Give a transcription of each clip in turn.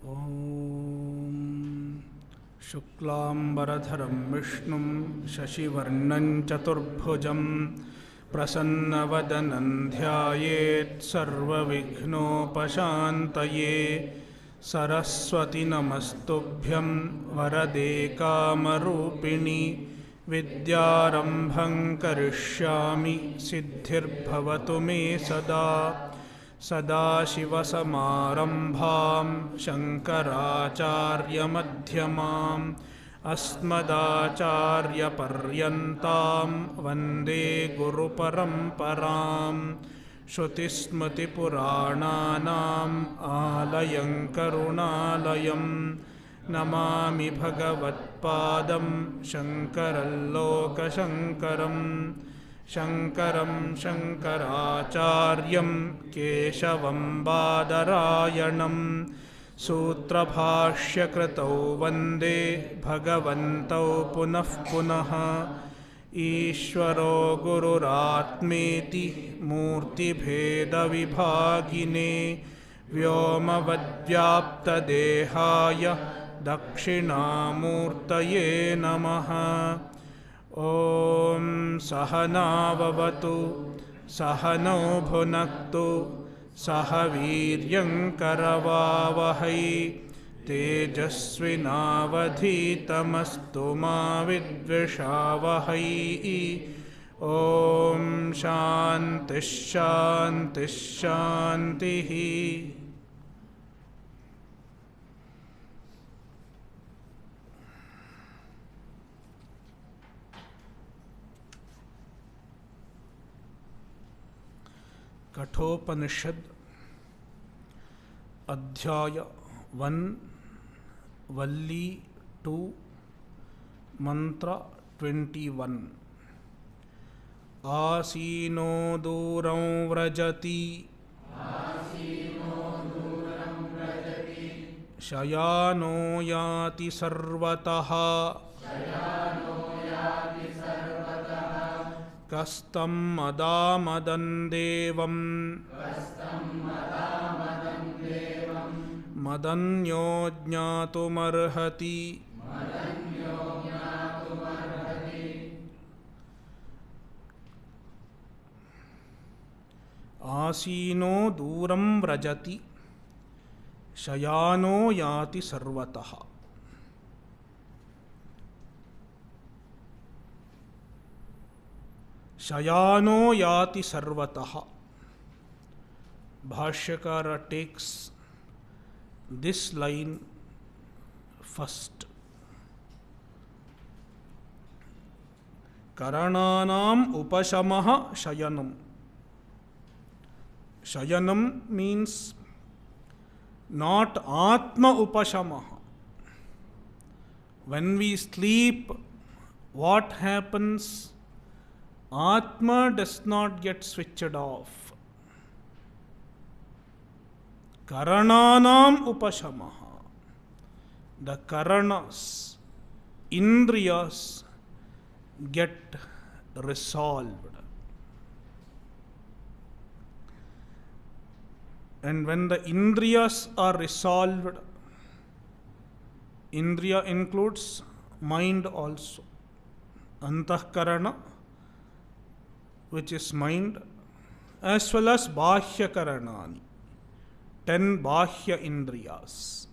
ॐ शुक्लाम्बरधरं विष्णुं शशिवर्णं चतुर्भुजं प्रसन्नवदनं ध्यायेत् सर्वविघ्नोपशान्तये। सरस्वती नमस्तुभ्यं वरदे कामरूपिणि विद्यारम्भं करिष्यामि सिद्धिर्भवतु मे सदा। सदाशिवसमारम्भां शङ्कराचार्यमध्यमाम् अस्मदाचार्यपर्यन्तां वन्दे गुरुपरम्पराम्। श्रुतिस्मृतिपुराणानाम् आलयं करुणालयं नमामि भगवत्पादं शङ्करं लोकशङ्करम्। शङ्करं शङ्कराचार्यं केशवं बादरायणं सूत्रभाष्यकृतौ वन्दे भगवन्तौ पुनः पुनः। ईश्वरो गुरुरात्मेति मूर्तिभेदविभागिने व्योमवद्व्याप्तदेहाय दक्षिणामूर्तये नमः। ॐ सहनाववतु सहनौ भुनक्तु सह वीर्यङ्करवावहै तेजस्विनावधीतमस्तु मा विद्विषावहै। ॐ शान्तिः शान्तिः शान्तिः। कठोपनिषद अध्याय 1 वल्ली 2 मंत्र 21। आसीनो दूरं व्रजति शयानो याति सर्वतः कस्तं मदामदं देवं मदन्यो ज्ञातुमर्हति। आसीनो दूरं व्रजति शयानो याति सर्वतः। शयानो याति सर्वतः। भाष्यकार takes this line first. Karananam upashamah shayanam. Shayanam means not atma upashamah. When we sleep, what happens? Atma does not get switched off. Karananam upashamaha. The karanas, indriyas, get resolved. And when the indriyas are resolved, indriya includes mind also. Antahkarana, which is mind, as well as bahya karanani, 10 bahya indriyas.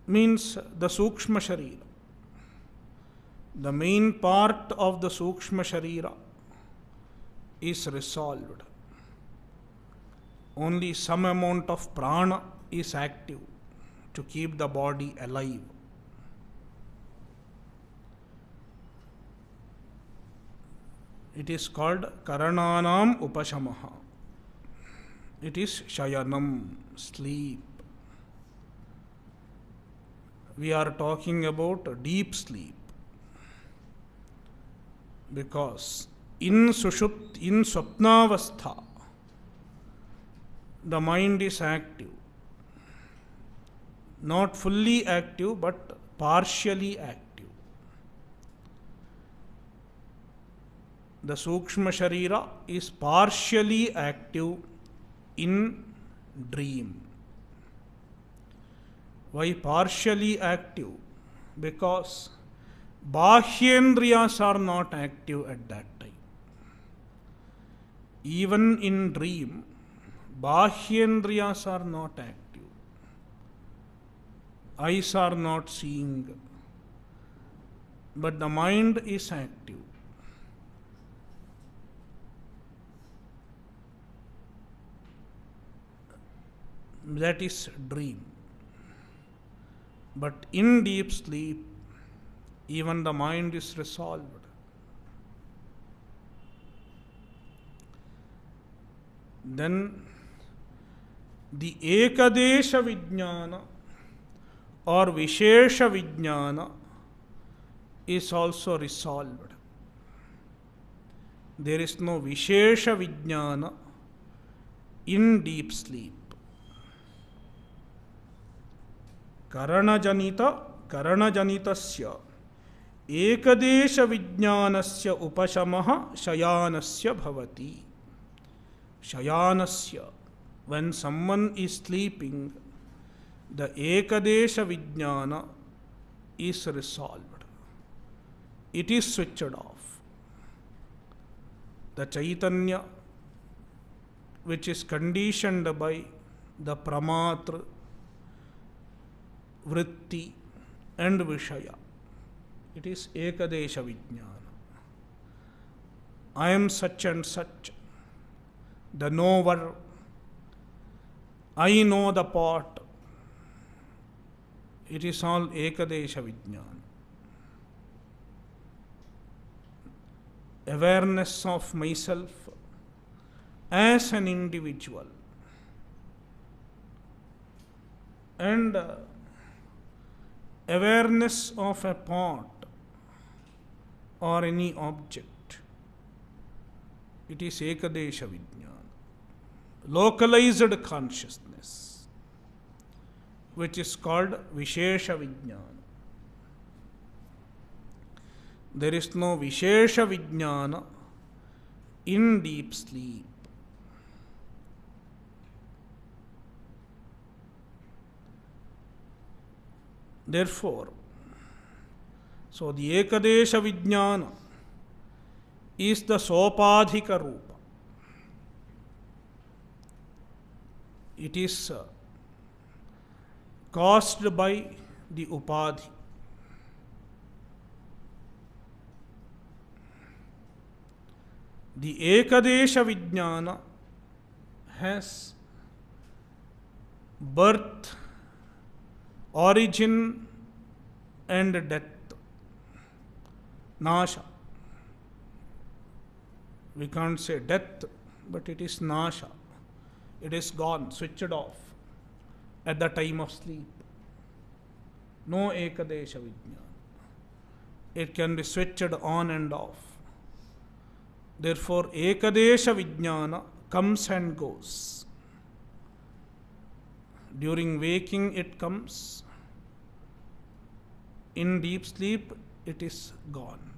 Means the sukshma sharira, the main part of the sukshma sharira is resolved. Only some amount of prana is active to keep the body alive. It is called Karananam Upashamaha. It is Shayanam, sleep. We are talking about deep sleep because in Swapnavastha, the mind is active. Not fully active, but partially active. The Sukshma Sharira is partially active in dream. Why partially active? Because Bahyendriyas are not active at that time. Even in dream, Bahyendriyas are not active. Eyes are not seeing, but the mind is active. That is dream. But in deep sleep, even the mind is resolved. Then the Ekadesha Vijnana or Vishesha Vijnana is also resolved. There is no Vishesha Vijnana in deep sleep. Karanajanitasya Ekadesha Vijnanasya Upashamah Shayanasya Bhavati. Shayanasya, when someone is sleeping, the Ekadesha Vijnana is resolved. It is switched off. The Chaitanya, which is conditioned by the Pramatra, Vritti and Vishaya, it is Ekadesha Vijnana. I am such and such, the knower, I know the pot. It is all Ekadesha Vijnana. Awareness of myself as an individual and awareness of a pot or any object. It is Ekadesha Vijnana. Localized consciousness, which is called Vishesha Vijnana. There is no Vishesha Vijnana in deep sleep. Therefore, so the Ekadesha Vijnana is the Sopadhika Rupa. It is caused by the Upadhi. The Ekadesha Vijnana has birth, origin and death. Nasha. We can't say death, but it is Nasha. It is gone, switched off at the time of sleep. No Ekadesha Vijnana. It can be switched on and off. Therefore, Ekadesha Vijnana comes and goes. During waking it comes. In deep sleep it is gone.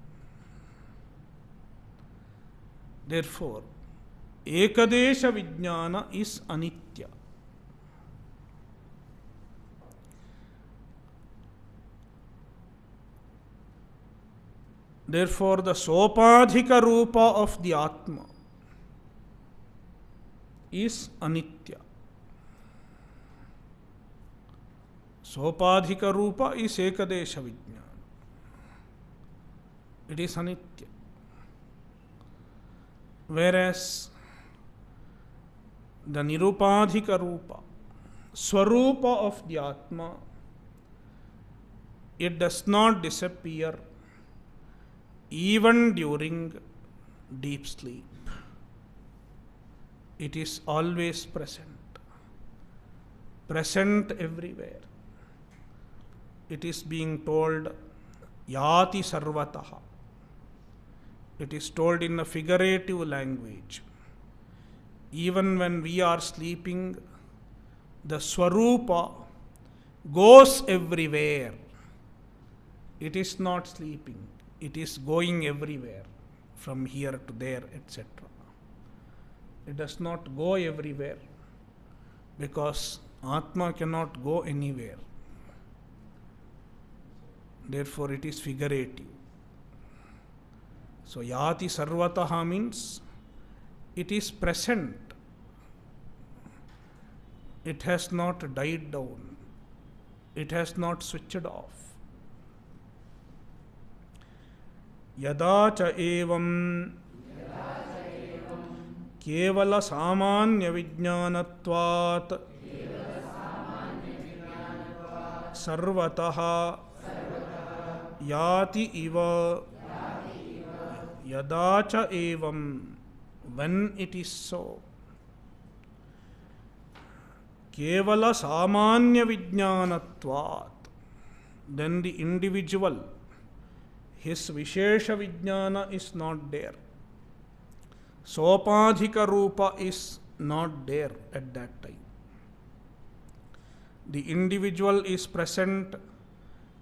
Therefore, Ekadesha Vijnana is Anitya. Therefore, the Sopadhika Rupa of the Atma is Anitya. Sopadhika Rupa is Ekadesha Vijnana. It is Anitya. Whereas the Nirupadhika Rupa, Swarupa of the Atma, it does not disappear even during deep sleep. It is always present. Present everywhere. It is being told Yati Sarvataha. It is told in a figurative language. Even when we are sleeping, the Swarupa goes everywhere. It is not sleeping. It is going everywhere, from here to there, etc. It does not go everywhere. because Atma cannot go anywhere. Therefore, it is figurative. So, yati sarvataha means it is present. It has not died down. It has not switched off. Yada cha evam केवल सामान्य विज्ञानत्वात् सर्वतः याति इव यदा च एवं when it is so केवल सामान्य विज्ञानत्वात् then the individual his vishesha vijnana is not there. Sopadhika Rupa is not there at that time. The individual is present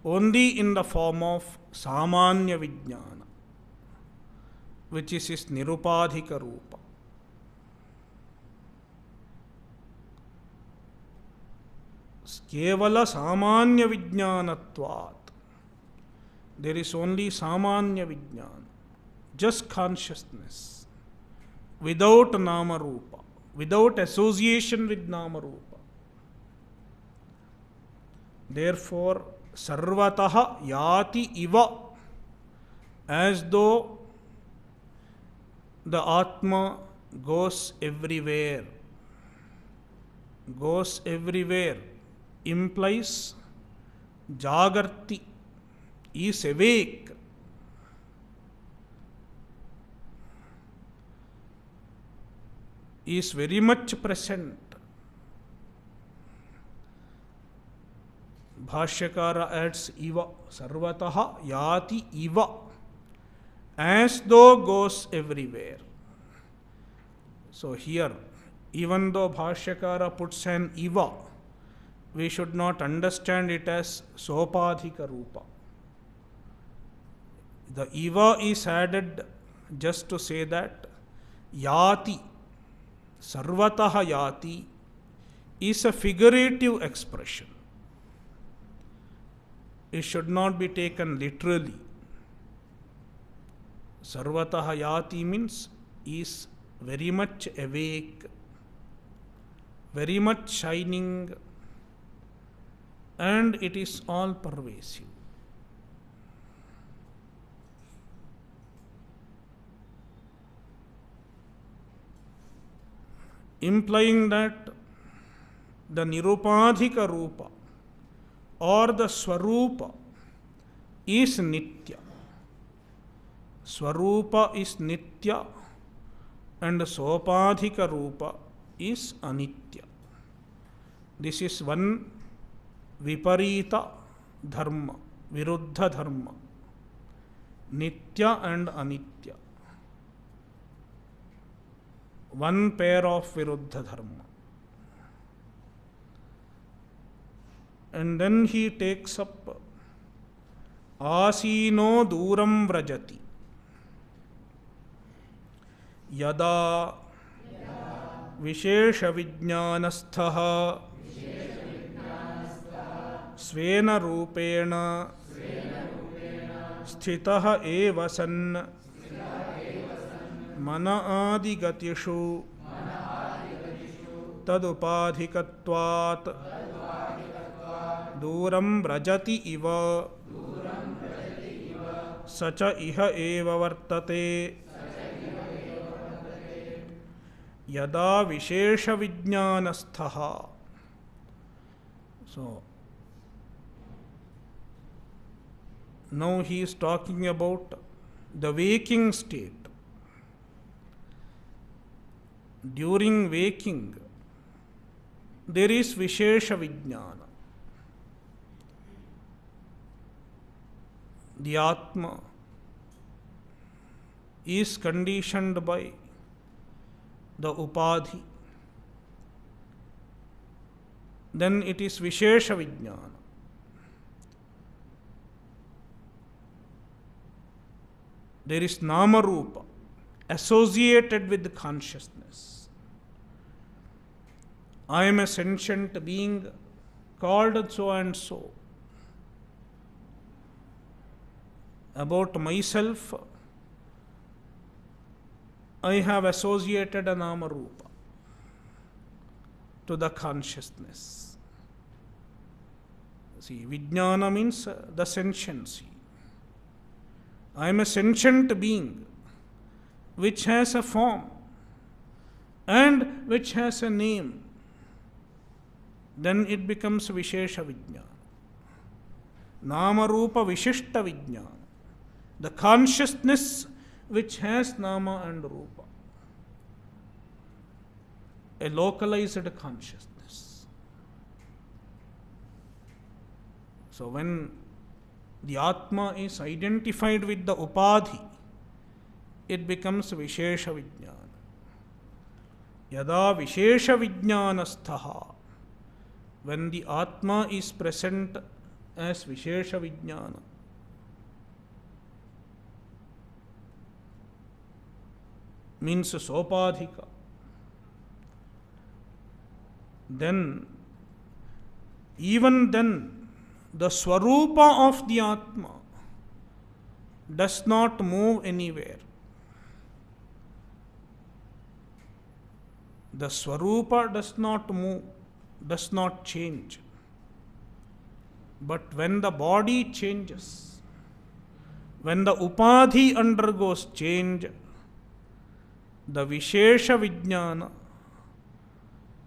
only in the form of Samanya Vijnana, which is his Nirupadhika Rupa. Kevala Samanya Vijnanatvat. There is only Samanya Vijnana, just consciousness. Without Nama Rupa, without association with Nama Rupa. Therefore, Sarvataha Yati Iva, as though the Atma goes everywhere. Goes everywhere implies Jagarti, is awake. Is very much present. Bhashyakara adds iva, sarvataha yati iva, as though goes everywhere. So here, even though Bhashyakara puts an iva, we should not understand it as sopadhika rupa. The iva is added just to say that yati, Sarvataha Yati is a figurative expression. It should not be taken literally. Sarvataha Yati means is very much awake, very much shining, and it is all pervasive. Implying that the Nirupadhika Rupa or the Swarupa is Nitya. Swarupa is Nitya and Sopadhika Rupa is Anitya. This is one Viparita Dharma, Viruddha Dharma, Nitya and Anitya. One pair of Viruddha Dharma. And then he takes up Asino Duram Vrajati. Yada Vishesha Vijnanasthaha Svena Rupena Sthitaha eva san Mana adi gatishu tadupadhikatvat duram vrajati iva sacha iha eva vartate yada vishesha vijnanasthaha. So now he is talking about the waking state. During waking, there is Vishesha Vijnana. The Atma is conditioned by the Upadhi. Then it is Vishesha Vijnana. There is Nama Rupa associated with consciousness. I am a sentient being called so and so. About myself, I have associated a nama rupa to the consciousness. See, vijnana means the sentiency. I am a sentient being which has a form and which has a name. Then it becomes Vishesha Vijnana. Nama Rupa Vishishta Vijnana. The consciousness which has Nama and Rupa. A localized consciousness. So when the Atma is identified with the Upadhi, it becomes Vishesha Vijnana. Yada Vishesha Vijnanasthaha. When the Atma is present as Vishesha Vijnana, means Sopadhika, then, even then, the Swarupa of the Atma does not move anywhere. The Swarupa does not move, does not change. But when the body changes, when the Upadhi undergoes change, the Vishesha Vijnana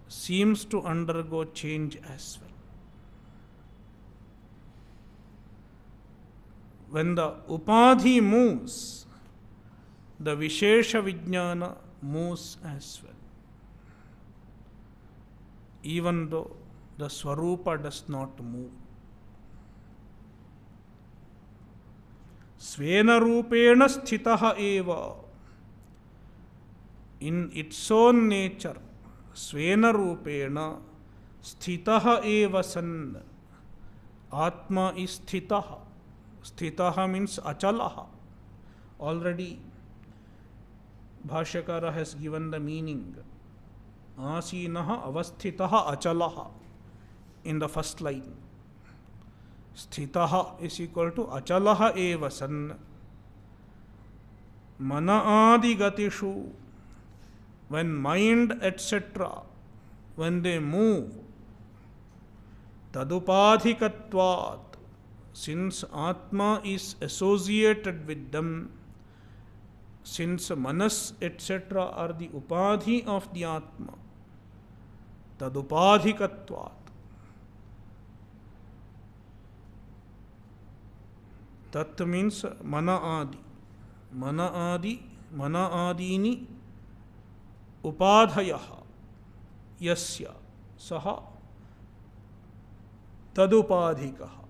seems to undergo change as well. When the Upadhi moves, the Vishesha Vijnana moves as well. Even though the Swarupa does not move. Svena Rupena Sthitaha Eva. In its own nature, Svena Rupena Sthitaha Eva San. Atma is Sthitaha. Sthitaha means Achalaha. Already Bhashyakara has given the meaning. Asinaha avasthitaha achalaha in the first line. Sthitaha is equal to achalaha eva san. Mana adi gatishu. When mind etc., when they move, tadupadhikatvat, since Atma is associated with them, since manas etc. are the upadhi of the Atma, tadupadhikatvat. Tat means mana adi. Mana adini upadhayaha yasya saha tadupadhikaha.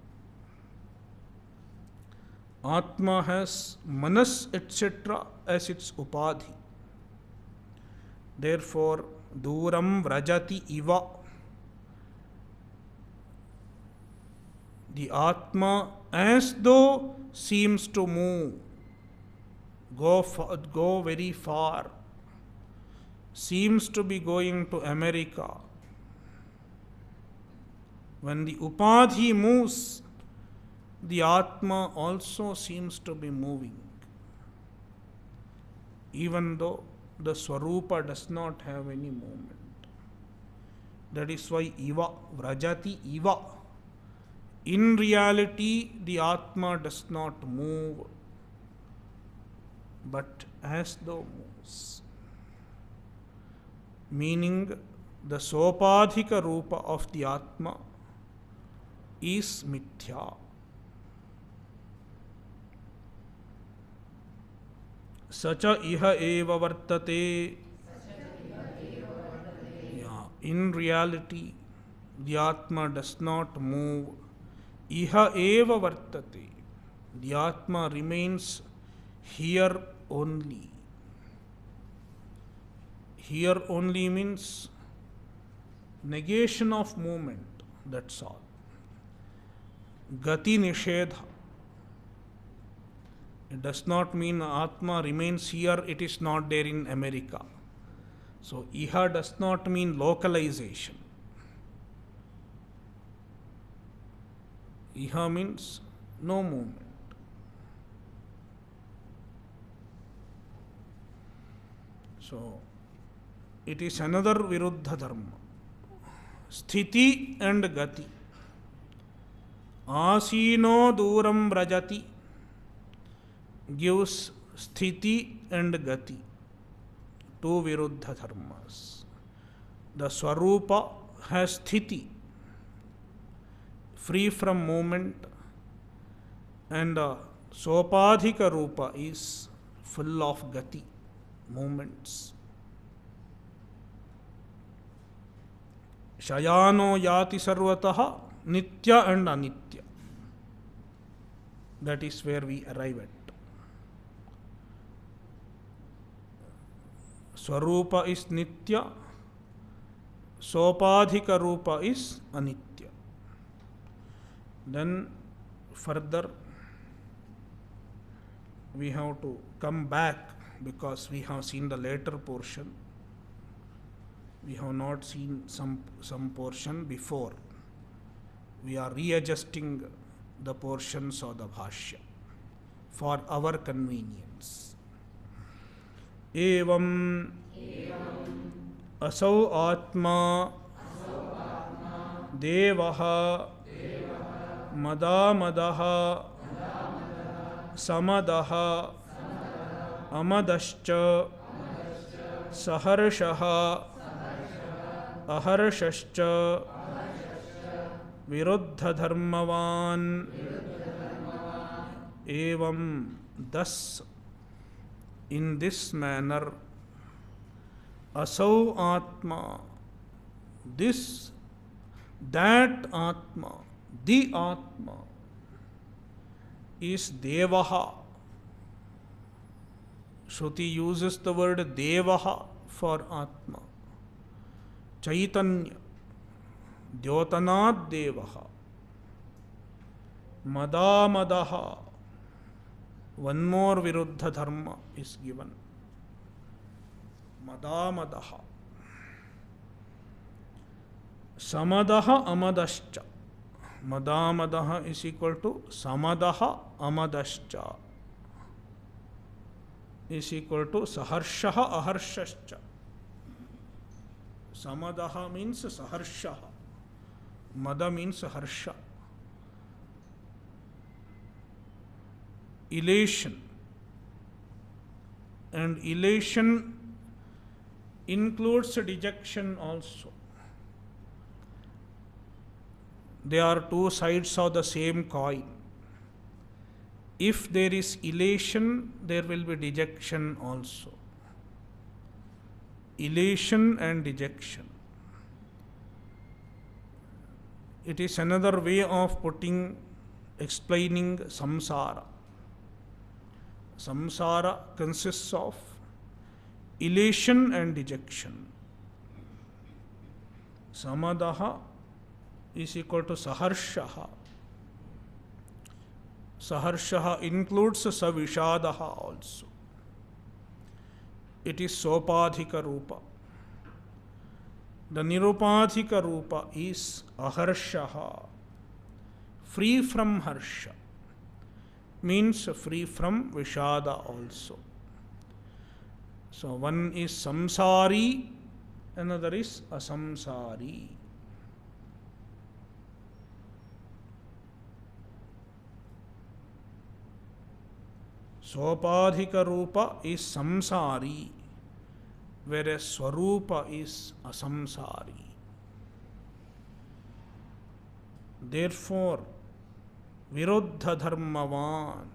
Atma has manas etc. as its upadhi. Therefore, duram vrajati iva. The Atma as though seems to move, go very far, seems to be going to America. When the Upadhi moves, the Atma also seems to be moving, even though the Swarupa does not have any movement. That is why Iva, Vrajati Iva. In reality, the Atma does not move, but as though moves. Meaning, the Sopadhika Rupa of the Atma is Mithya. Sacha iha eva vartate. In reality, the Atma does not move. Iha eva vartate. The Atma remains here only. Here only means negation of movement, that's all. Gati nishedha. It does not mean Atma remains here, it is not there in America. So, iha does not mean localization. Iha means no movement. So, it is another Viruddha Dharma. Sthiti and Gati. Asino Duram Vrajati gives Sthiti and Gati, two Viruddha Dharmas. The Swarupa has Sthiti, free from movement, and the Sopadhika Rupa is full of Gati, movements. Shayano Yati Sarvataha, Nitya and Anitya. That is where we arrive at. Swarupa is Nitya, Sopadhika Rupa is Anitya. Then further we have to come back because we have seen the later portion. We have not seen some portion before. We are readjusting the portions of the Bhashya for our convenience. Evam asau atma devaha madamadaha samadaha amadascha saharshaha aharshascha viruddha dharmavan. Evam, thus, in this manner, asau atma, this, that atma, the atma is devaha. Shruti uses the word devaha for atma. Chaitanya, Dyotanad devaha. Madamadaha. One more Viruddha Dharma is given. Madamadaha. Samadaha amadascha. Madamadaha is equal to Samadaha amadascha. Is equal to Saharshaha aharshascha. Samadaha means Saharshaha. Mada means Harsha. Elation. And elation includes dejection also. They are two sides of the same coin. If there is elation, there will be dejection also. Elation and dejection. It is another way of explaining samsara. Samsara consists of elation and dejection. Samadaha is equal to Saharshaha. Saharshaha includes Savishadaha also. It is Sopadhika Rupa. The Nirupadhika Rupa is Aharshaha, free from Harsha, means free from Vishada also. So one is Samsari, another is Asamsari. Sopadhika Rupa is Samsari, whereas Swarupa is Asamsari. Therefore, Viruddha Dharmavan.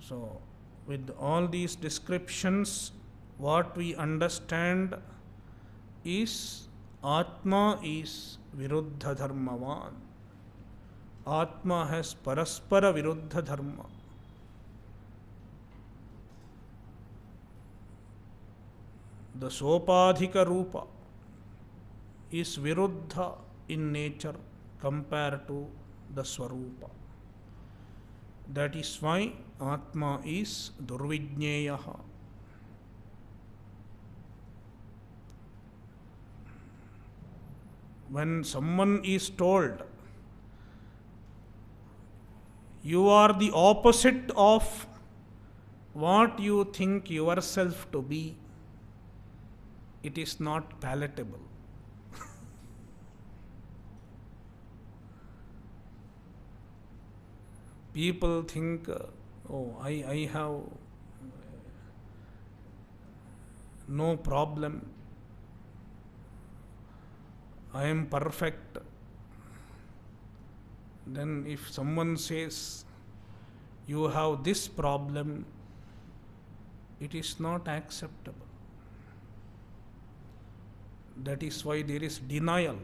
So, with all these descriptions, what we understand is Atma is Viruddha Dharmavan. Atma has Paraspara Viruddha Dharma. The Sopadhika Rupa is Viruddha in nature compared to the Swarupa. That is why Atma is Durvijñeyaha. when someone is told, you are the opposite of what you think yourself to be, it is not palatable. People think, oh, I have no problem, I am perfect. Then if someone says, you have this problem, it is not acceptable. That is why there is denial.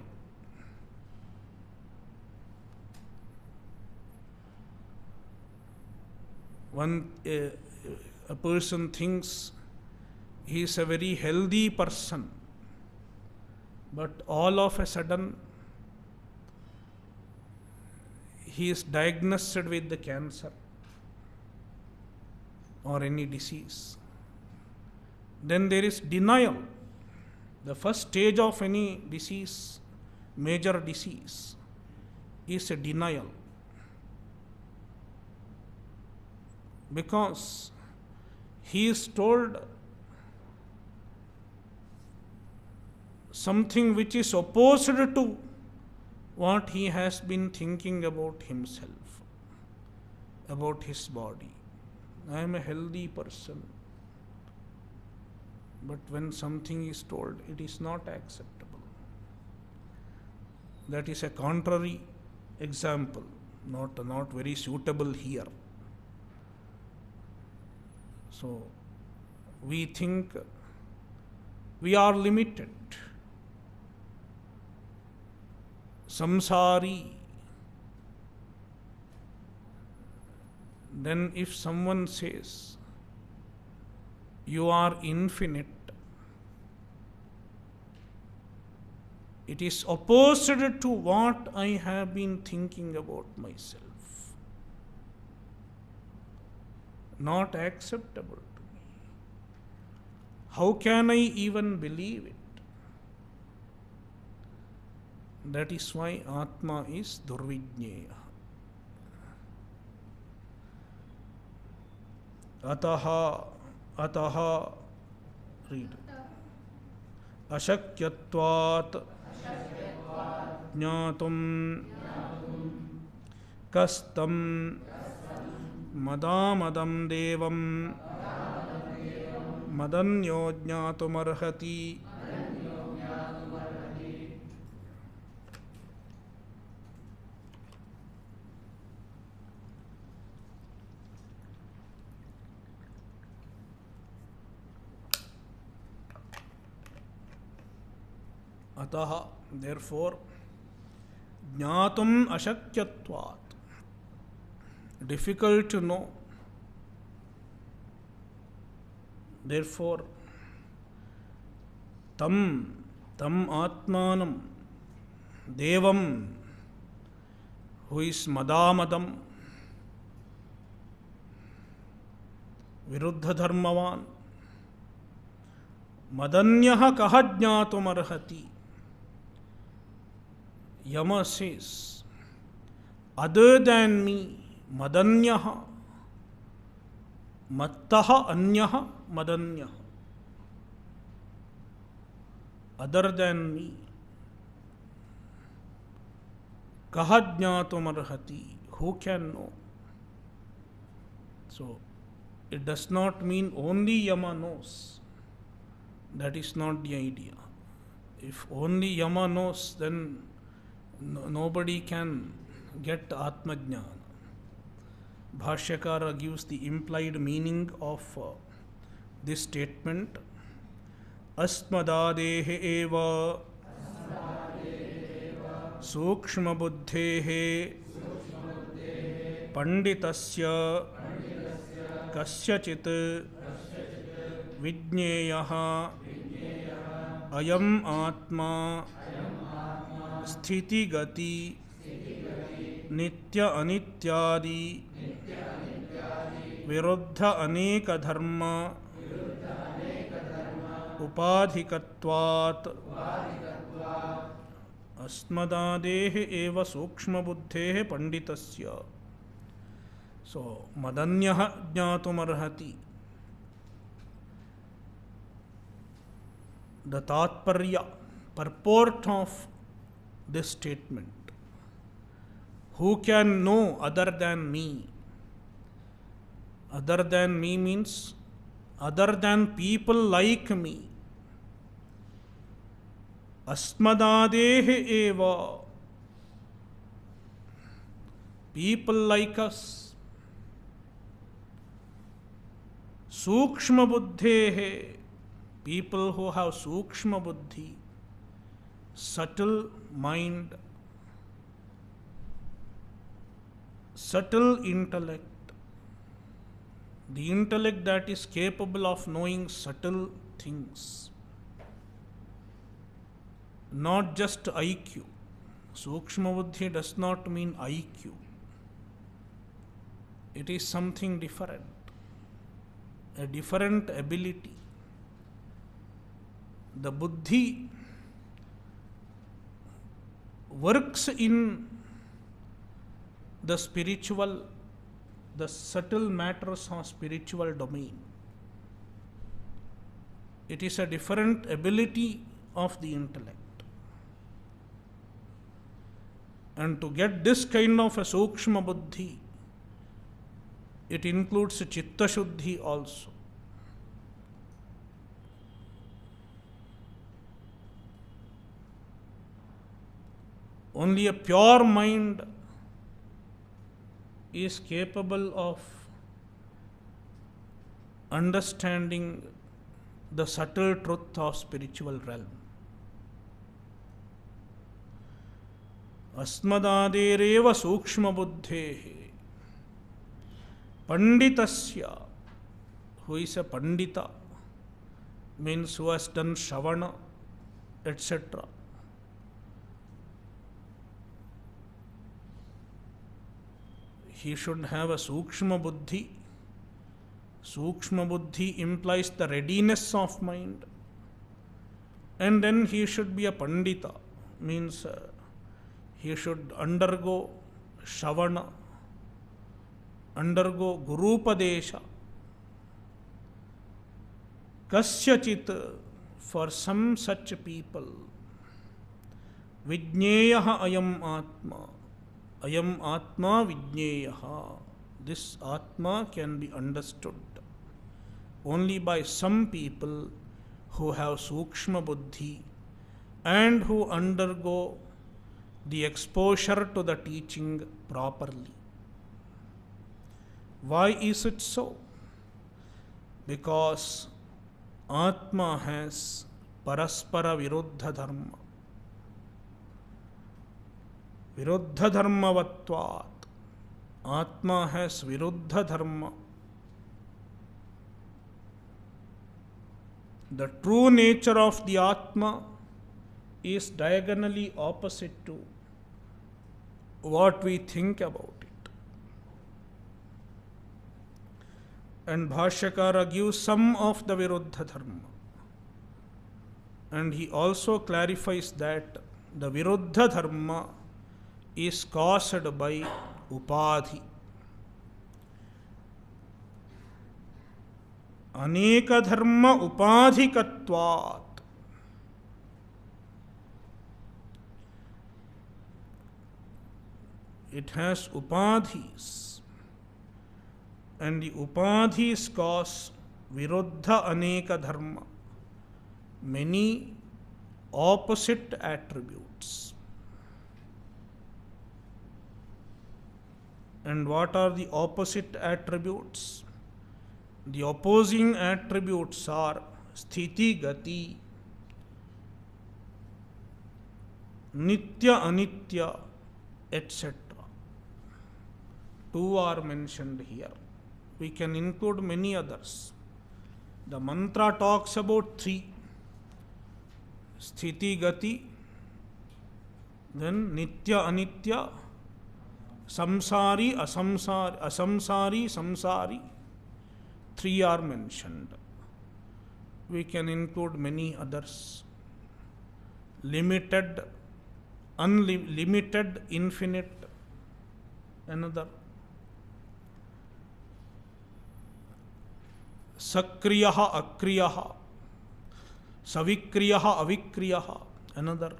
A person thinks he is a very healthy person, but all of a sudden he is diagnosed with the cancer or any disease. Then there is denial. The first stage of any disease, major disease, is a denial. Because he is told something which is opposed to what he has been thinking about himself, about his body. I am a healthy person. But when something is told, it is not acceptable. That is a contrary example, not very suitable here. So, we think we are limited. Samsari. Then if someone says, you are infinite, it is opposed to what I have been thinking about myself. Not acceptable to me. How can I even believe it? That is why Atma is Durvijñeya. Ataha, read. Ashakyatvat jnatum kastam madamadam devam madanyo jnatumarhati. Ataha, therefore, jnatum ashakyatvat, difficult to know. Therefore, tam atmanam, devam, who is madamadam, viruddha dharmavan, madanyaha kaha jnatum arhati. Yama says, other than me, madanyaha, mattaha anyaha madanyaha. Other than me, kaha jnatum arhati, who can know? So, it does not mean only Yama knows. That is not the idea. If only Yama knows, then nobody can get Atma Jnana. Bhashyakara gives the implied meaning of this statement. Asmadadehe eva sukshma buddhehe panditasya kasyachit vijñeyaha ayam atma स्थिति गति नित्य अनित्यादि विरुद्ध अनेक धर्म उपाधिकत्वात् अस्मदादेः एव सूक्ष्मबुद्धेः पंडितस्य. So, madanyah jnatumarhati. The tatparya, purport of this statement. Who can know other than me? Other than me means other than people like me. Asmadadeh eva. People like us. Sukshma buddhehe. People who have sukshma buddhi, subtle mind, subtle intellect, the intellect that is capable of knowing subtle things, not just IQ. Sukshma buddhi does not mean IQ. It is something different, a different ability. The buddhi works in the spiritual, the subtle matters of spiritual domain. It is a different ability of the intellect. And to get this kind of a sukshma buddhi, it includes chitta shuddhi also. Only a pure mind is capable of understanding the subtle truth of spiritual realm. Asmadadereva sukshma buddhehe. Panditasya, who is a pandita, means who has done shravana, etc. He should have a sukshma buddhi. Sukshma buddhi implies the readiness of mind. And then he should be a pandita, means he should undergo shravana, undergo gurupadesha. Kasyachit, for some such people, vijñeyaha ayam atma. Ayam atma vijñeyaha. This atma can be understood only by some people who have sukshma buddhi and who undergo the exposure to the teaching properly. Why is it so? Because Atma has paraspara viruddha dharma. Viruddha dharmavatvat. Atma has viruddha dharma. The true nature of the Atma is diagonally opposite to what we think about it. And Bhashyakara gives some of the Viruddha Dharma. And he also clarifies that the Viruddha Dharma is caused by Upadhi. Aneka Dharma Upadhikatvat. It has upadhis, and the upadhis cause viruddha aneka dharma, many opposite attributes. And what are the opposite attributes? The opposing attributes are sthiti gati, nitya anitya, etc. Two are mentioned here. We can include many others. The mantra talks about three: sthiti gati, then nitya anitya, samsari asamsari samsari. Three are mentioned. We can include many others. Limited, unlimited, infinite, another. Sakriyah, akriyah, savikriyah, avikriyah, another.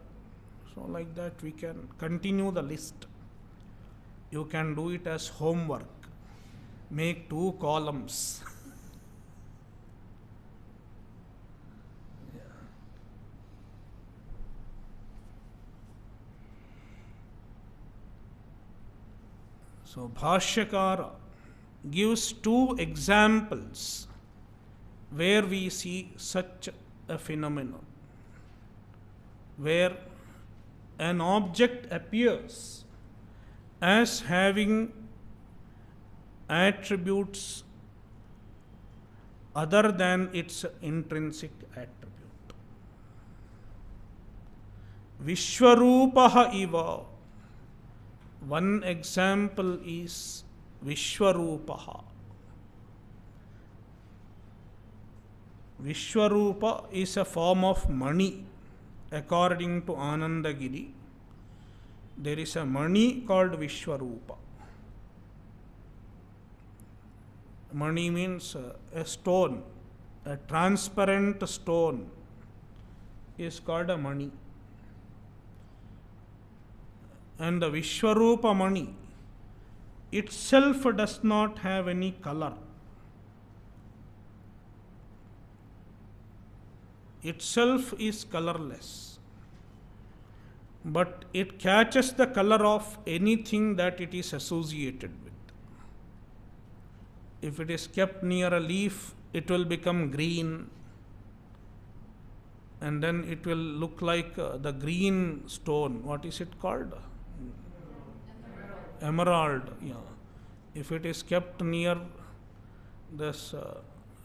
So like that we can continue the list. You can do it as homework. Make 2 columns. So Bhashyakara gives 2 examples where we see such a phenomenon, where an object appears as having attributes other than its intrinsic attribute. Vishwarupaha iva. One example is Vishwarupaha. Vishwarupa is a form of mani. According to Anandagiri, there is a mani called Vishwarupa. Mani means a stone, a transparent stone is called a mani. And the Vishwarupa mani itself does not have any color. Itself is colorless, but it catches the color of anything that it is associated with. If it is kept near a leaf, it will become green, and then it will look like the green stone. What is it called? Emerald. Yeah. If it is kept near this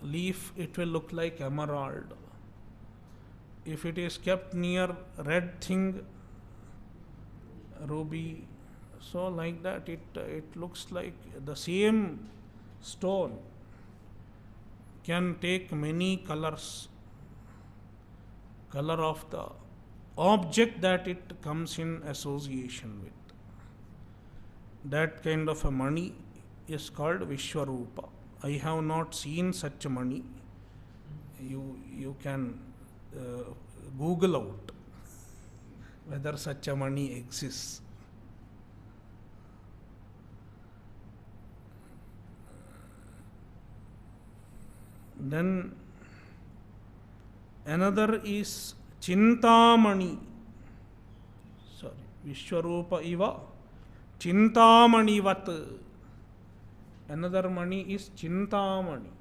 leaf, it will look like emerald. If it is kept near red thing, ruby, so like that it looks like the same stone can take many colors. Color of the object that it comes in association with. That kind of a mani is called Vishwarupa. I have not seen such a mani. You can Google out whether such a mani exists. Then another is Chintamani. Sorry, Vishwarupa iva Chintamanivat. Another mani is Chintamani.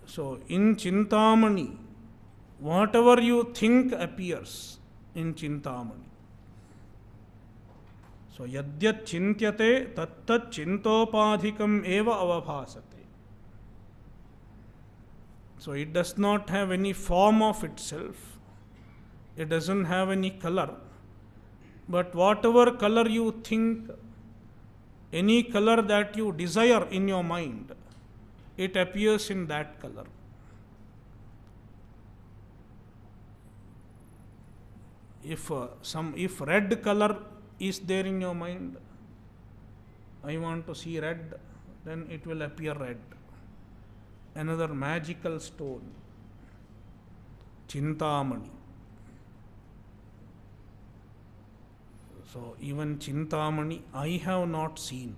So in Chintamani, whatever you think appears in Chintamani. So yadyat chintyate tattat chintopadhikam eva avabhasate. So it does not have any form of itself. It doesn't have any color. But whatever color you think, any color that you desire in your mind, it appears in that color. If red color is there in your mind, I want to see red, then it will appear red. Another magical stone, Chintamani. So even Chintamani I have not seen.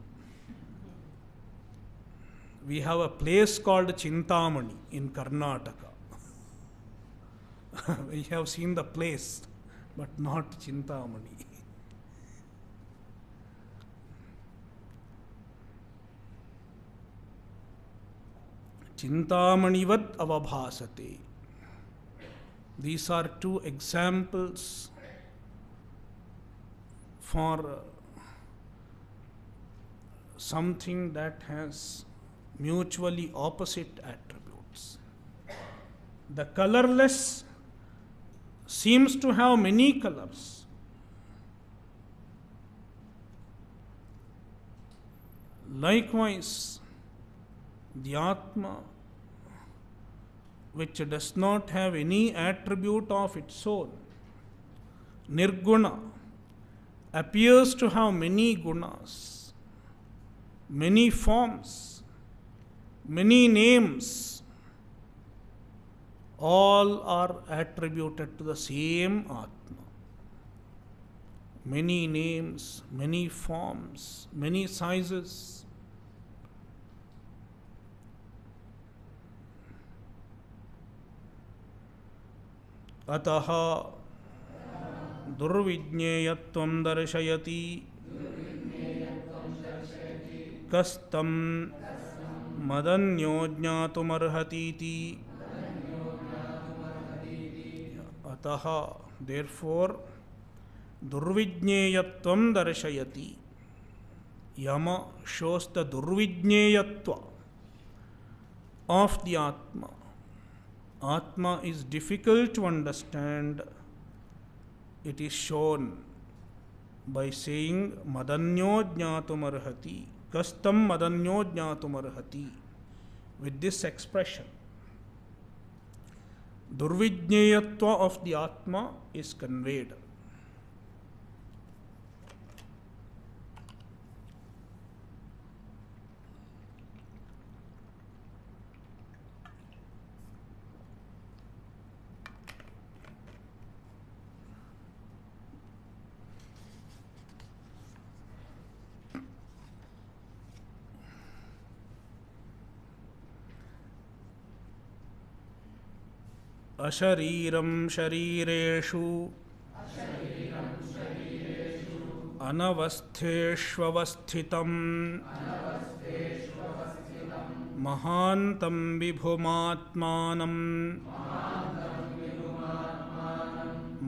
We have a place called Chintamani in Karnataka. We have seen the place, but not Chintamani. Chintamanivat avabhasate. These are 2 examples for something that has mutually opposite attributes. The colorless seems to have many colors. Likewise, the Atma which does not have any attribute of its own, nirguna, appears to have many gunas, many forms, many names, all are attributed to the same Atma. Many names, many forms, many sizes. Ataha durvijñeyatvam darshayati kastam madanyo jñātumarhatiti. Ataha, therefore, durvijñeyatvam darshayati. Yama shows the durvijñeyatva of the Atma. Atma is difficult to understand. It is shown by saying madanyo jñātumarhati, kastam madanyo jñātumarhati. With this expression, durvijñeyatva of the Atma is conveyed. अशरीरं शरीरेषु अनवस्थेष्वस्थितं महान्तं विभुमात्मानं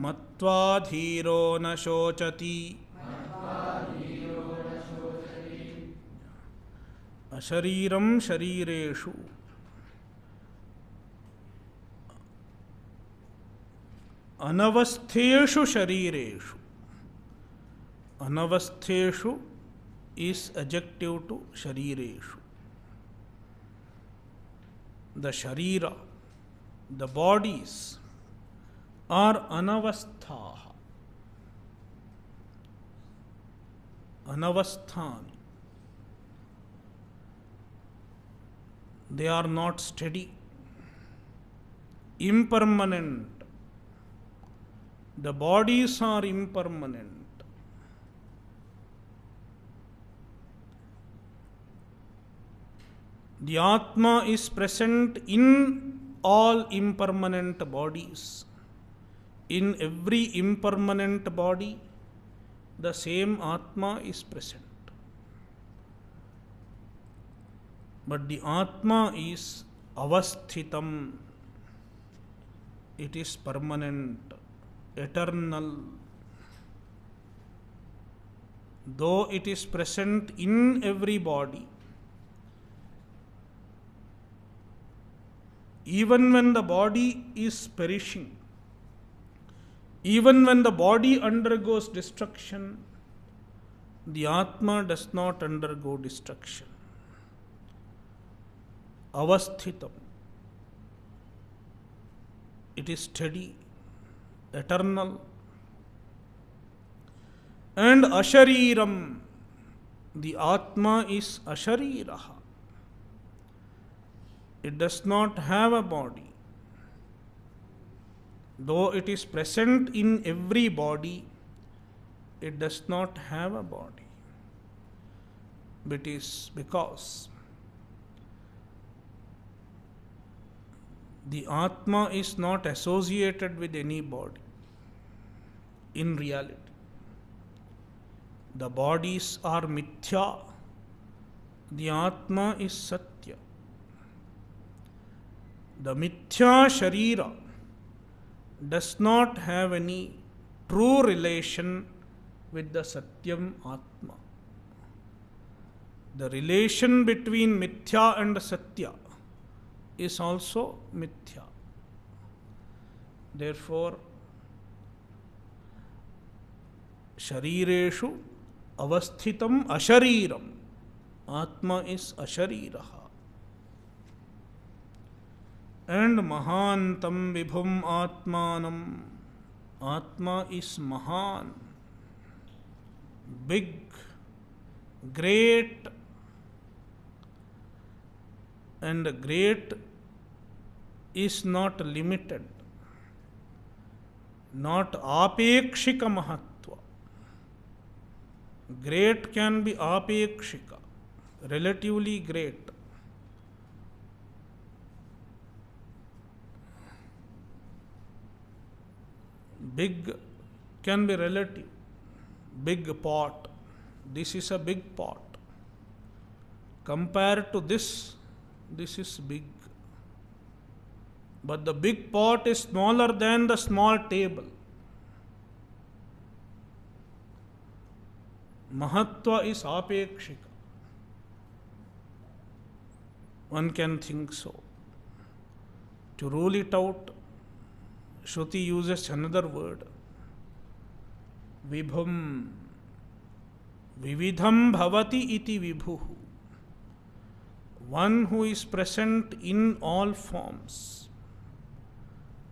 मत्वा धीरो न शोचति. अशरीरं शरीरेषु अनवस्थेषु शरीरेषु. अनवस्थेषु is adjective to sharireshu. The sharira, the bodies, are anavasthaha. Anavasthani. They are not steady, impermanent. The bodies are impermanent. The Atma is present in all impermanent bodies. In every impermanent body, the same Atma is present. But the Atma is avasthitam. It is permanent, eternal. Though it is present in every body, even when the body is perishing, even when the body undergoes destruction, the Atma does not undergo destruction. Avasthitam. It is steady, eternal. And ashariram. The Atma is ashariraha. It does not have a body. Though it is present in every body, it does not have a body. It is because the Atma is not associated with any body in reality. The bodies are mithya, the Atma is satya. The mithya sharira does not have any true relation with the satyam Atma. The relation between mithya and satya is also mithya. Therefore, sharireshu avasthitam ashariram. Atma is ashariraha. and Mahantam Vibhum Atmanam. Atma is Mahan, big, great, and great is not limited, not apekshika mahatva. Great can be apekshika, relatively great. Big can be relative. Big pot. This is a big pot. Compared to this is big. But the big pot is smaller than the small table. Mahatva is apekshika. One can think so. To rule it out, Shruti uses another word. Vibhum. Vividham bhavati iti vibhuhu. One who is present in all forms,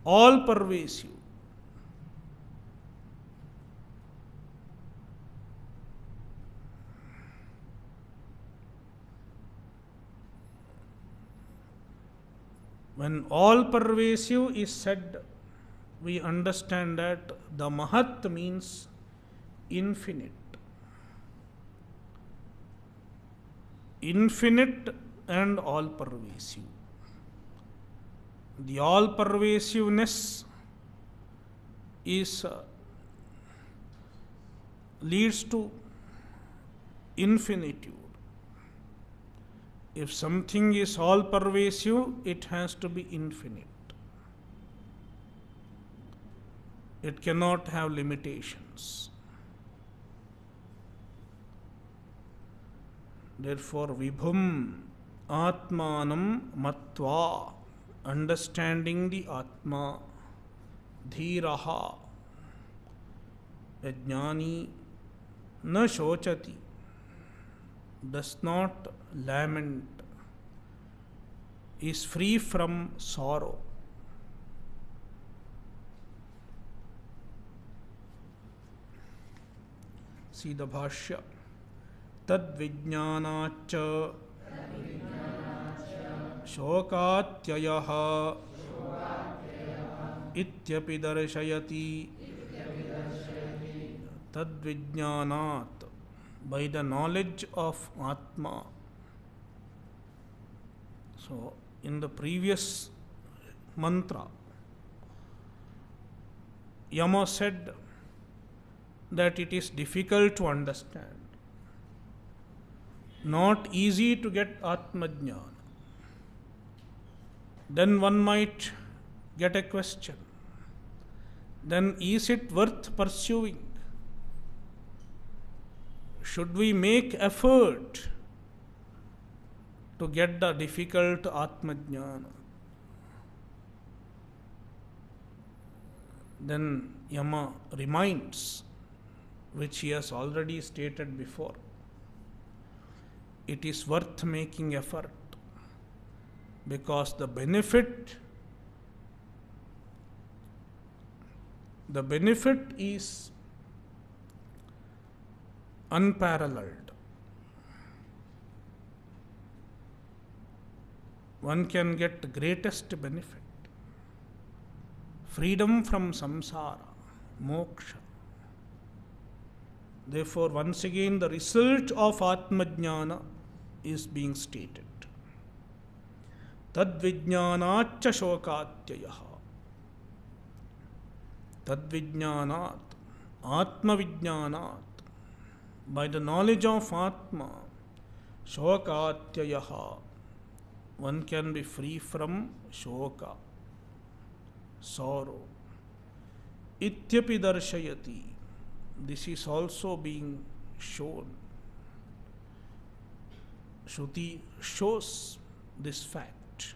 all pervasive. When all pervasive is said, we understand that the Mahat means infinite. Infinite and all pervasive. The all pervasiveness is leads to infinitude. If something is all pervasive, it has to be infinite. It cannot have limitations. Therefore, Vibhum Atmanam Matva, understanding the Atma, Dhiraha, a jnani, na shochati, does not lament, is free from sorrow. See the Bhashya. Tad vijnanacha shokatyayaha ityapi darshayati. Tad vijnanat, by the knowledge of Atma. So, in the previous mantra, Yama said that it is difficult to understand, not easy to get Atmajnana. Then one might get a question. Then is it worth pursuing? Should we make effort to get the difficult Atmajnana? Then Yama reminds, which he has already stated before, it is worth making effort, because the benefit is unparalleled. One can get the greatest benefit. Freedom from samsara, moksha. Therefore, once again, the result of Atmajnana is being stated. Tadvijnanacha shokatyayaha. Tadvijnanat, Atmavijnanat, by the knowledge of Atma, shokatyayaha, one can be free from shoka, sorrow. Ityapi darshayati, this is also being shown. Shruti shows this fact.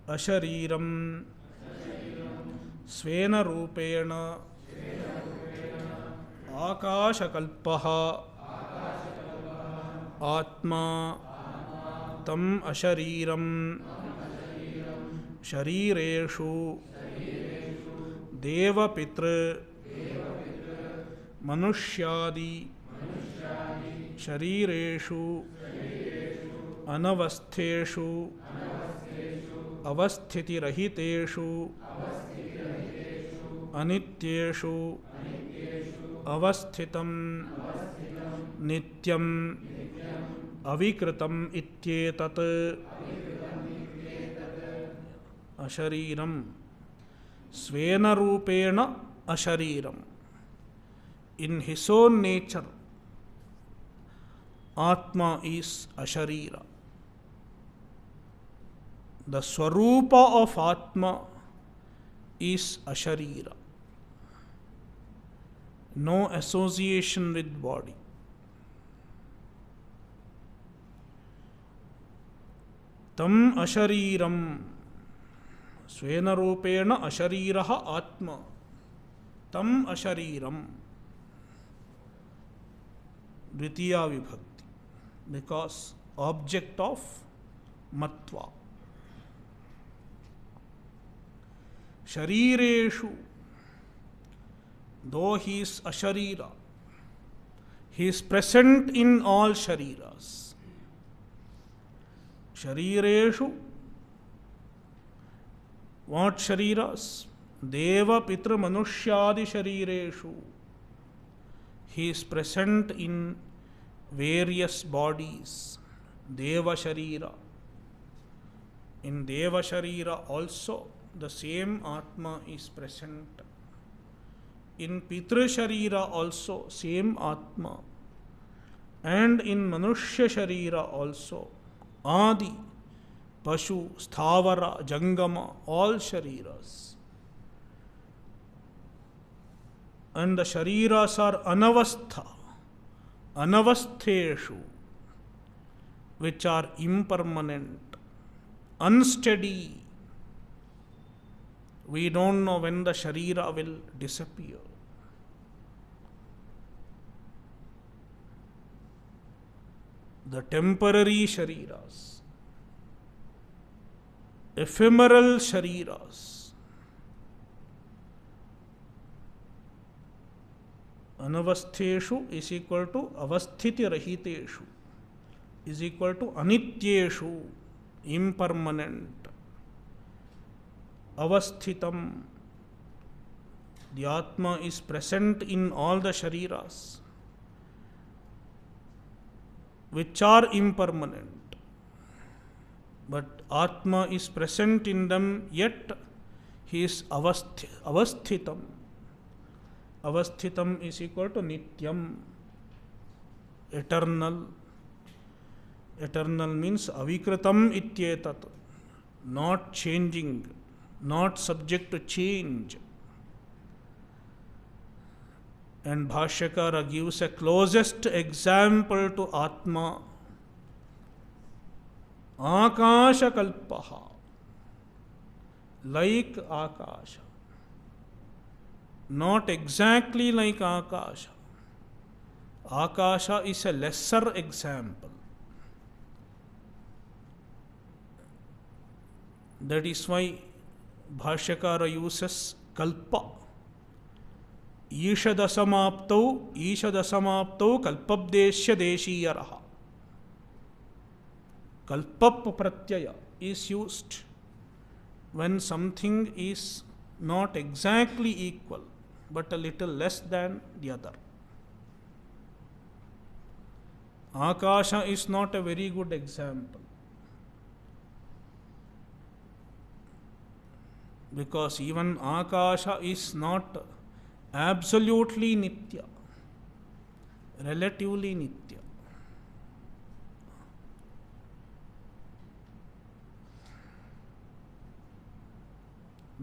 Ashariram svena rupena akashakalpaha atma tam ashariram शरीरेषु देवपितृ मनुष्यादि शरीरेषु अनवस्थेषु अवस्थितिरहितेषु अनित्येषु अवस्थितं नित्यं अविकृतम् इत्येतत् अशरीरम स्वेन रूपेण अशरीरम in his own nature atma is asharira. The swarupa of atma is asharira, no association with body. Tam ashariram स्वेन रूपेण अशरीरः आत्मा तम अशरीरम द्वितीया विभक्ति because object of मत्वा शरीरेषु though he is अशरीरा he is present in all शरीरास शरीरेषु what shariras deva pitra manushyadi sharireshu he is present in various bodies deva sharira in deva sharira also the same atma is present in pitra sharira also same atma and in manushya sharira also adi Pashu, Sthavara, Jangama, all shariras. And the shariras are anavastha, anavastheshu, which are impermanent, unsteady. We don't know when the sharira will disappear. The temporary shariras, ephemeral shariras, anavastheshu is equal to avasthiti rahiteshu is equal to anityeshu impermanent avasthitam the atma is present in all the shariras which are impermanent. But Atma is present in them, yet he is avasthitam. Avasthitam is equal to nityam, eternal. Eternal means avikritam ityetat, not changing, not subject to change. And Bhashyakara gives a closest example to Atma. Akasha kalpaha, like Akasha, not exactly like Akasha. Akasha is a lesser example. That is why Bhashyakara uses kalpa. Ishadasamaptau kalpabdeshya deshiyaraha. Kalpap pratyaya is used when something is not exactly equal but a little less than the other. Akasha is not a very good example because even Akasha is not absolutely nitya, relatively nitya.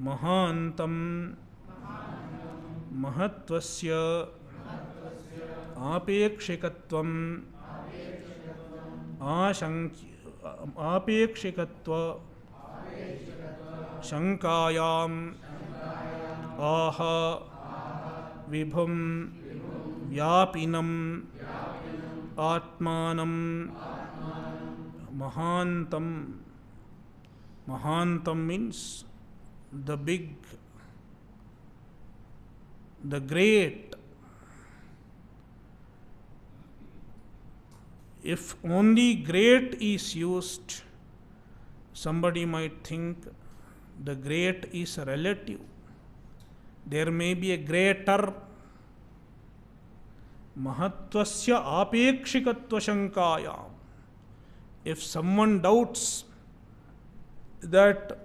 महान्तं महत्वस्य आपेक्षिकत्वम् आपेक्षिकत्व शंकायाम् आह विभुं व्यापिनं आत्मानं महान्तं Mahantam means the big, the great. If only great is used, somebody might think the great is relative. There may be a greater. Mahatvasya apekshikatva shankayam. If someone doubts that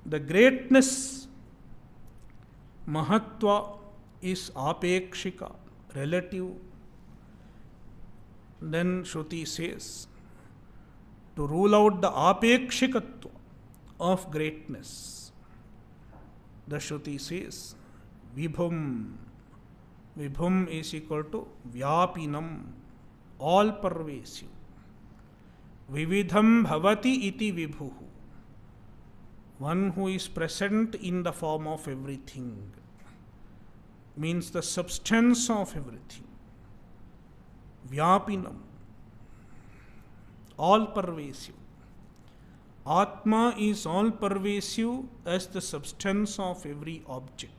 the greatness, mahatva, is apekshika, relative, then Shruti says, to rule out the apekshikatva of greatness, the Shruti says, vibhum. Vibhum is equal to vyapinam, all pervasive. Vividham bhavati iti vibhuhu. One who is present in the form of everything, means the substance of everything. Vyapinam, all pervasive. Atma is all pervasive as the substance of every object.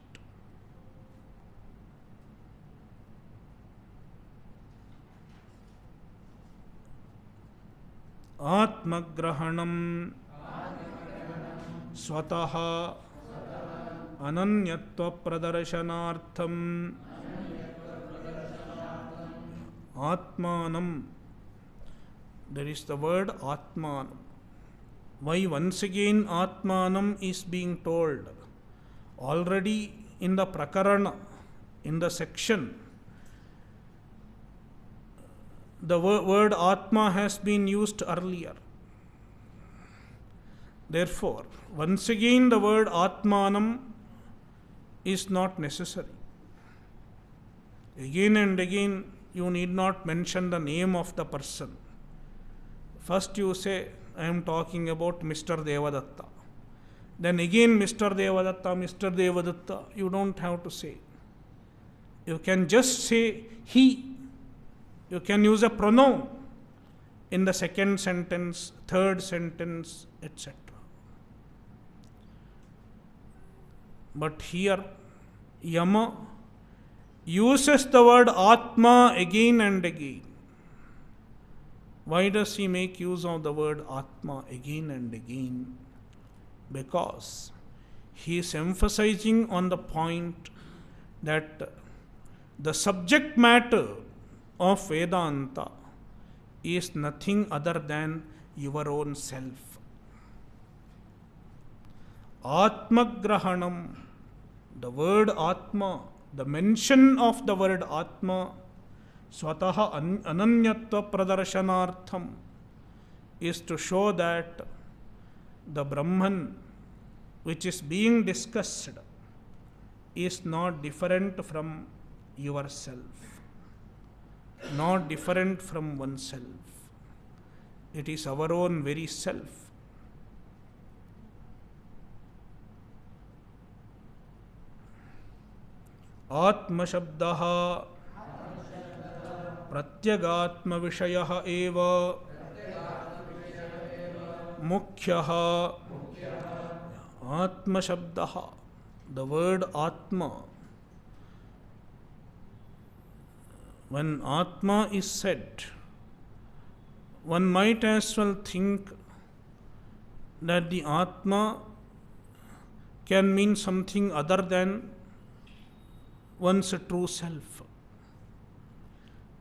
Atmagrahanam swataha ananyatva pradarshanartham atmanam. There is the word atmanam. Why once again atmanam is being told? Already in the prakarana, in the section, the word atma has been used earlier. Therefore, once again the word atmanam is not necessary. Again and again you need not mention the name of the person. First you say, I am talking about Mr. Devadatta. Then again Mr. Devadatta, Mr. Devadatta. You don't have to say. You can just say he. You can use a pronoun in the second sentence, third sentence, etc. But here, Yama uses the word Atma again and again. Why does he make use of the word Atma again and again? Because he is emphasizing on the point that the subject matter of Vedanta is nothing other than your own self. Atmagrahanam, the word Atma, the mention of the word Atma, swataha ananyatva pradarshanartham, is to show that the Brahman which is being discussed is not different from yourself, not different from oneself. It is our own very self. Atma shabdaha pratyagatma vishayah eva mukhyah. Atma shabdaha, the word Atma. When Atma is said, one might as well think that the Atma can mean something other than one's true self.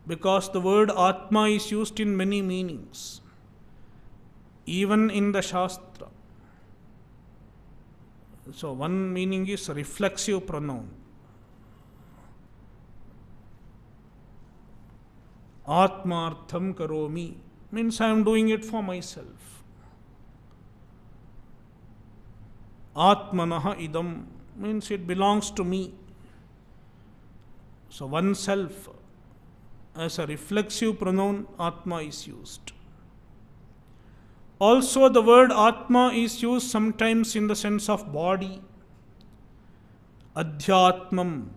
Because the word Atma is used in many meanings, even in the Shastra. So one meaning is reflexive pronoun. Atmartham karomi means I am doing it for myself. Atmanaha idam means it belongs to me. So oneself as a reflexive pronoun, Atma is used. Also the word Atma is used sometimes in the sense of body. Adhyatmam,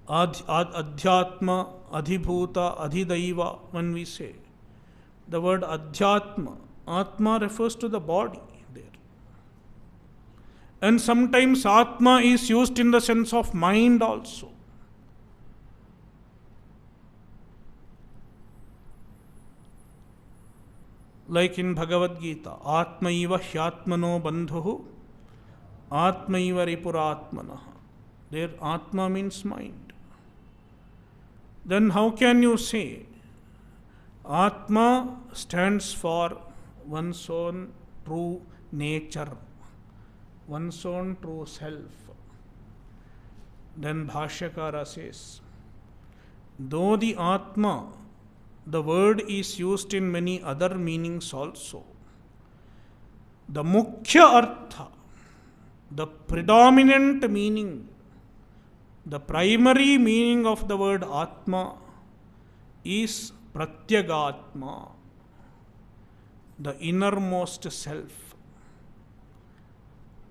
Adhyatma, Adhibhuta, Adhidaiva, when we say. The word Adhyatma, Atma refers to the body there. And sometimes Atma is used in the sense of mind also. Like in Bhagavad Gita, Atmaiva Hyatmano Bandhu, Atmaiva Ripuratmanaha. There Atma means mind. Then how can you say Atma stands for one's own true nature, one's own true self? Then Bhashyakara says, though the Atma, the word is used in many other meanings also, the Mukhya Artha, the predominant meaning, the primary meaning of the word Atma is Pratyagatma, the innermost self,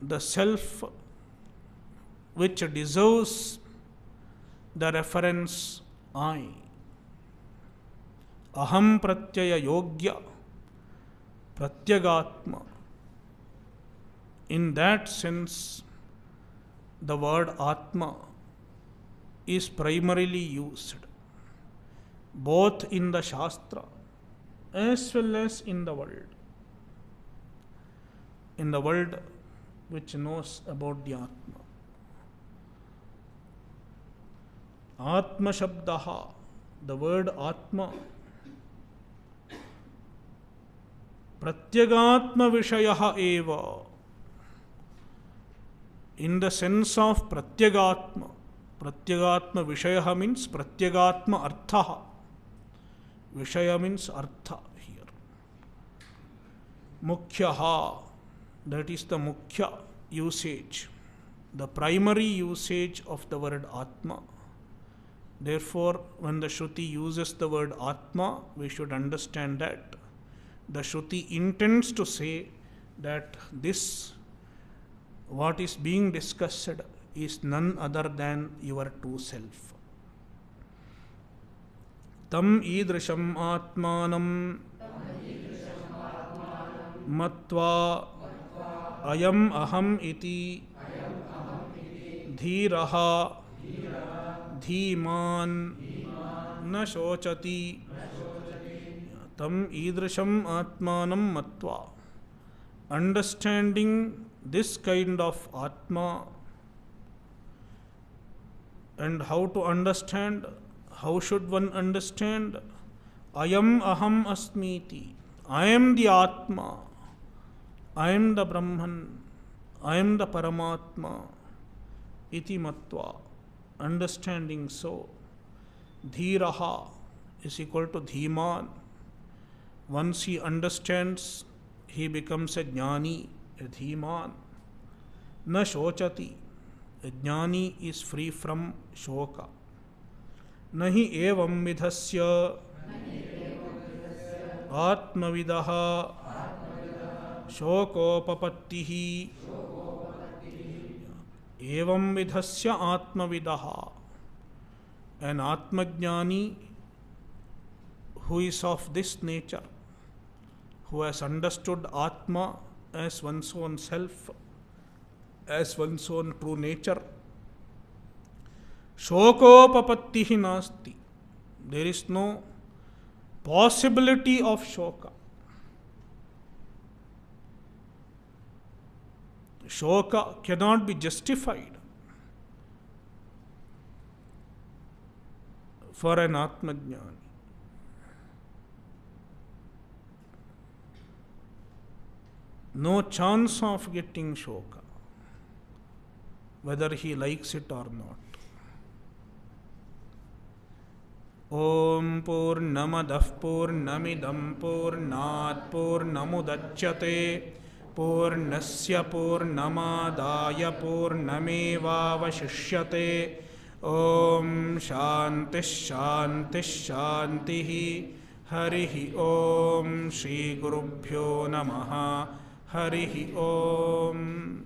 the self which deserves the reference I. Aham Pratyaya Yogya Pratyagatma. In that sense, the word Atma is primarily used both in the Shastra as well as in the world. In the world which knows about the Atma. Atma Shabdaha, the word Atma, Pratyagatma Vishayaha eva. In the sense of Pratyagatma, Pratyagatma Vishayaha means Pratyagatma Arthaha. Vishaya means Artha here. Mukhyaha, that is the Mukhya usage, the primary usage of the word Atma. Therefore, when the Shruti uses the word Atma, we should understand that the Shruti intends to say that this, what is being discussed, is none other than your true self. Tam idrisham atmanam matva ayam aham iti dhiraha Dhiman न शोचति. Tam idrisham atmanam matva. Understanding this kind of Atma. And how to understand? How should one understand? Ayam aham asmiti. I am the Atma. I am the Brahman. I am the Paramatma. Iti matva. Understanding so. Dhiraha is equal to Dhiman. Once he understands, he becomes a Jnani, a Dhiman. Na shochati. A Jnani is free from shoka. Nahi evam vidhasya atmavidaha shokopapattihi. Evam vidhasya atmavidaha. An Atmajnani who is of this nature, who has understood Atma as one's own self, as one's own true nature. Shokopapattihi nasti. There is no possibility of shoka. Shoka cannot be justified for an Atmajnani. No chance of getting shoka, whether he likes it or not. Om Purnamadah Purnamidam Purnat Purnamudachyate Purnasya Purnamadaya Purnamevavashishyate. Om Shanti Shanti Shantihi. Harihi Om Shri Gurubhyo Namaha. Harihi Om.